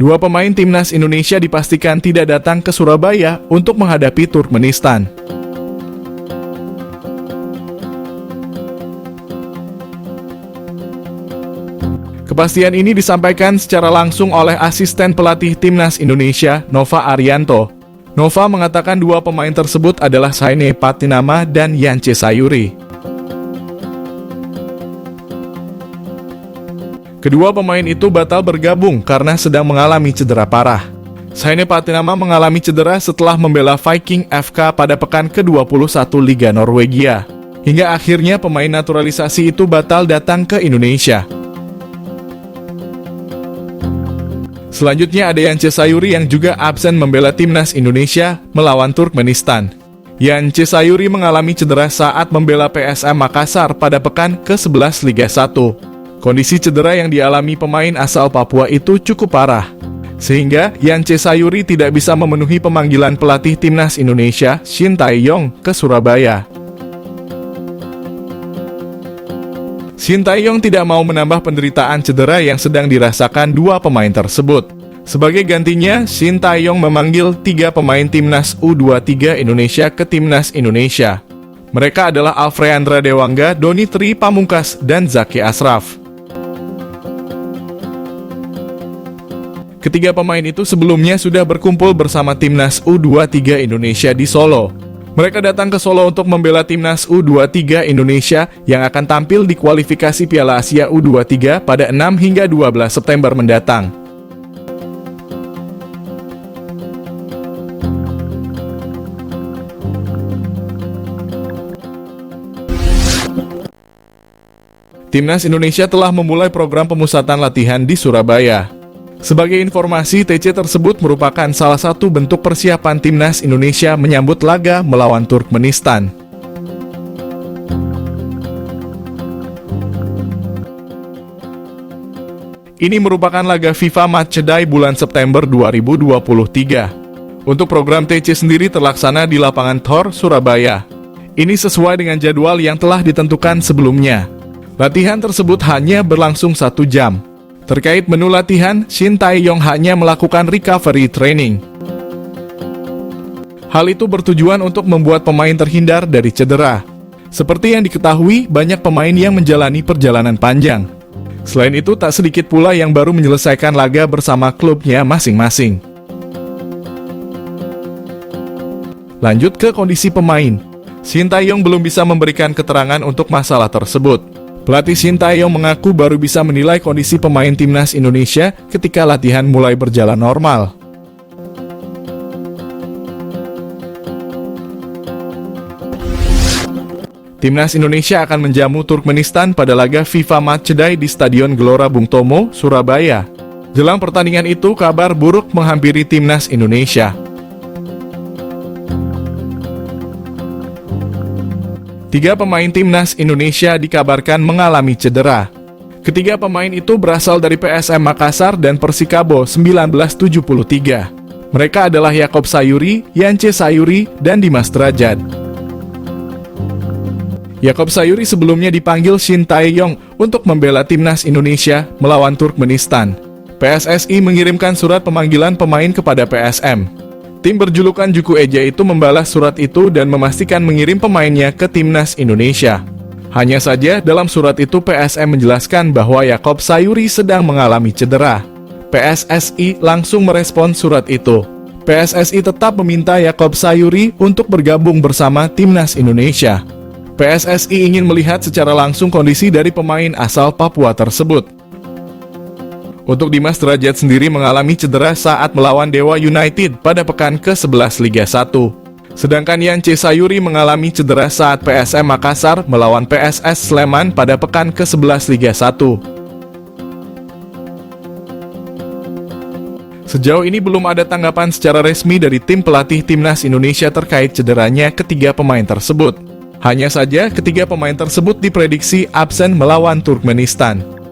Dua pemain timnas Indonesia dipastikan tidak datang ke Surabaya untuk menghadapi Turkmenistan. Kepastian ini disampaikan secara langsung oleh asisten pelatih timnas Indonesia, Nova Arianto. Nova mengatakan dua pemain tersebut adalah Saine Patinama dan Yance Sayuri. Kedua pemain itu batal bergabung karena sedang mengalami cedera parah. Saine Patinama mengalami cedera setelah membela Viking FK pada pekan ke-21 Liga Norwegia. Hingga akhirnya pemain naturalisasi itu batal datang ke Indonesia. Selanjutnya ada Yance Sayuri yang juga absen membela timnas Indonesia melawan Turkmenistan. Yance Sayuri mengalami cedera saat membela PSM Makassar pada pekan ke-11 Liga 1. Kondisi cedera yang dialami pemain asal Papua itu cukup parah, sehingga Yance Sayuri tidak bisa memenuhi pemanggilan pelatih timnas Indonesia, Shin Tae-yong, ke Surabaya. Shin Tae-yong tidak mau menambah penderitaan cedera yang sedang dirasakan dua pemain tersebut. Sebagai gantinya, Shin Tae-yong memanggil 3 pemain timnas U23 Indonesia ke timnas Indonesia. Mereka adalah Alfreandra Dewangga, Doni Tri Pamungkas, dan Zaki Ashraf. Ketiga pemain itu sebelumnya sudah berkumpul bersama timnas U23 Indonesia di Solo. Mereka datang ke Solo untuk membela timnas U23 Indonesia yang akan tampil di kualifikasi Piala Asia U23 pada 6 hingga 12 September mendatang. Timnas Indonesia telah memulai program pemusatan latihan di Surabaya. Sebagai informasi, TC tersebut merupakan salah satu bentuk persiapan timnas Indonesia menyambut laga melawan Turkmenistan. Ini merupakan laga FIFA Matchday bulan September 2023. Untuk program TC sendiri terlaksana di lapangan Thor, Surabaya. Ini sesuai dengan jadwal yang telah ditentukan sebelumnya. Latihan tersebut hanya berlangsung 1 jam. Terkait menu latihan, Shin Tae-yong hanya melakukan recovery training. Hal itu bertujuan untuk membuat pemain terhindar dari cedera. Seperti yang diketahui, banyak pemain yang menjalani perjalanan panjang. Selain itu, tak sedikit pula yang baru menyelesaikan laga bersama klubnya masing-masing. Lanjut ke kondisi pemain. Shin Tae-yong belum bisa memberikan keterangan untuk masalah tersebut. Pelatih Shin Tae-yong mengaku baru bisa menilai kondisi pemain timnas Indonesia ketika latihan mulai berjalan normal. Timnas Indonesia akan menjamu Turkmenistan pada laga FIFA Matchday di Stadion Gelora Bung Tomo, Surabaya. Jelang pertandingan itu, kabar buruk menghampiri timnas Indonesia. Tiga pemain timnas Indonesia dikabarkan mengalami cedera. Ketiga pemain itu berasal dari PSM Makassar dan Persikabo 1973. Mereka adalah Yakob Sayuri, Yance Sayuri, dan Dimas Derajat. Yakob Sayuri sebelumnya dipanggil Shin Tae-yong untuk membela timnas Indonesia melawan Turkmenistan. PSSI mengirimkan surat pemanggilan pemain kepada PSM. Tim berjulukan Juku Eja itu membalas surat itu dan memastikan mengirim pemainnya ke timnas Indonesia. Hanya saja dalam surat itu PSM menjelaskan bahwa Yakob Sayuri sedang mengalami cedera. PSSI langsung merespon surat itu. PSSI tetap meminta Yakob Sayuri untuk bergabung bersama timnas Indonesia. PSSI ingin melihat secara langsung kondisi dari pemain asal Papua tersebut. Untuk Dimas Derajat sendiri mengalami cedera saat melawan Dewa United pada pekan ke-11 Liga 1. Sedangkan Yance Sayuri mengalami cedera saat PSM Makassar melawan PSS Sleman pada pekan ke-11 Liga 1. Sejauh ini belum ada tanggapan secara resmi dari tim pelatih timnas Indonesia terkait cederanya ketiga pemain tersebut. Hanya saja ketiga pemain tersebut diprediksi absen melawan Turkmenistan.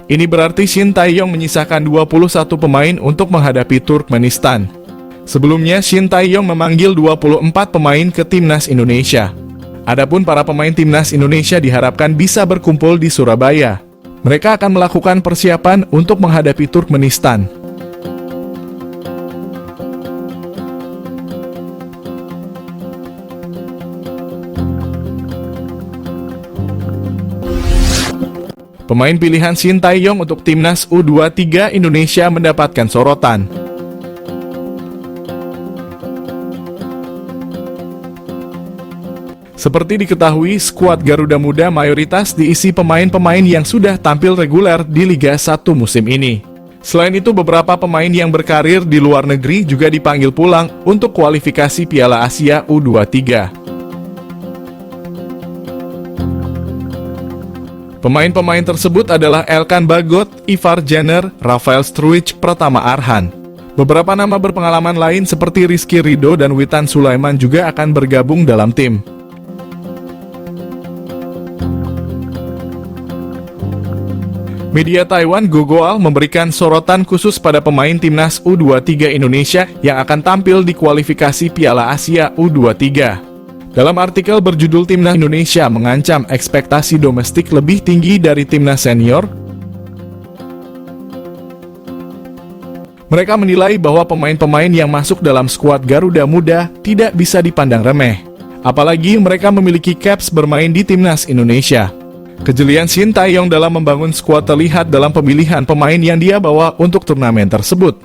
Ini berarti Shin Tae-yong menyisakan 21 pemain untuk menghadapi Turkmenistan. Sebelumnya, Shin Tae-yong memanggil 24 pemain ke timnas Indonesia. Adapun para pemain timnas Indonesia diharapkan bisa berkumpul di Surabaya. Mereka akan melakukan persiapan untuk menghadapi Turkmenistan. Pemain pilihan Shin Tae-yong untuk timnas U23 Indonesia mendapatkan sorotan. Seperti diketahui, skuad Garuda Muda mayoritas diisi pemain-pemain yang sudah tampil reguler di Liga 1 musim ini. Selain itu, beberapa pemain yang berkarir di luar negeri juga dipanggil pulang untuk kualifikasi Piala Asia U23. Pemain-pemain tersebut adalah Elkan Bagot, Ivar Jenner, Rafael Struijk, Pratama Arhan. Beberapa nama berpengalaman lain seperti Rizky Ridho dan Witan Sulaiman juga akan bergabung dalam tim. Media Taiwan Gogoal memberikan sorotan khusus pada pemain timnas U23 Indonesia yang akan tampil di kualifikasi Piala Asia U23. Dalam artikel berjudul Timnas Indonesia mengancam ekspektasi domestik lebih tinggi dari timnas senior, mereka menilai bahwa pemain-pemain yang masuk dalam skuad Garuda Muda tidak bisa dipandang remeh. Apalagi mereka memiliki caps bermain di timnas Indonesia. Kejelian Shin Tae-yong dalam membangun skuad terlihat dalam pemilihan pemain yang dia bawa untuk turnamen tersebut.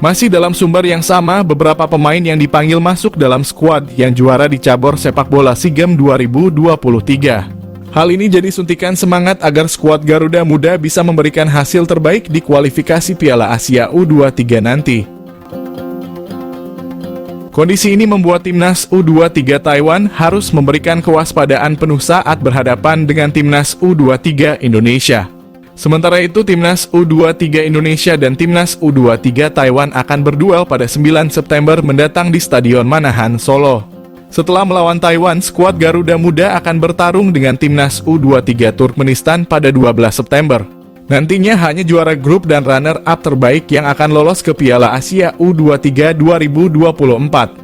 Masih dalam sumber yang sama, beberapa pemain yang dipanggil masuk dalam skuad yang juara di cabur sepak bola SEA Games 2023. Hal ini jadi suntikan semangat agar skuad Garuda Muda bisa memberikan hasil terbaik di kualifikasi Piala Asia U23 nanti. Kondisi ini membuat timnas U23 Taiwan harus memberikan kewaspadaan penuh saat berhadapan dengan timnas U23 Indonesia. Sementara itu, timnas U23 Indonesia dan timnas U23 Taiwan akan berduel pada 9 September mendatang di Stadion Manahan, Solo. Setelah melawan Taiwan, skuad Garuda Muda akan bertarung dengan timnas U23 Turkmenistan pada 12 September. Nantinya hanya juara grup dan runner-up terbaik yang akan lolos ke Piala Asia U23 2024.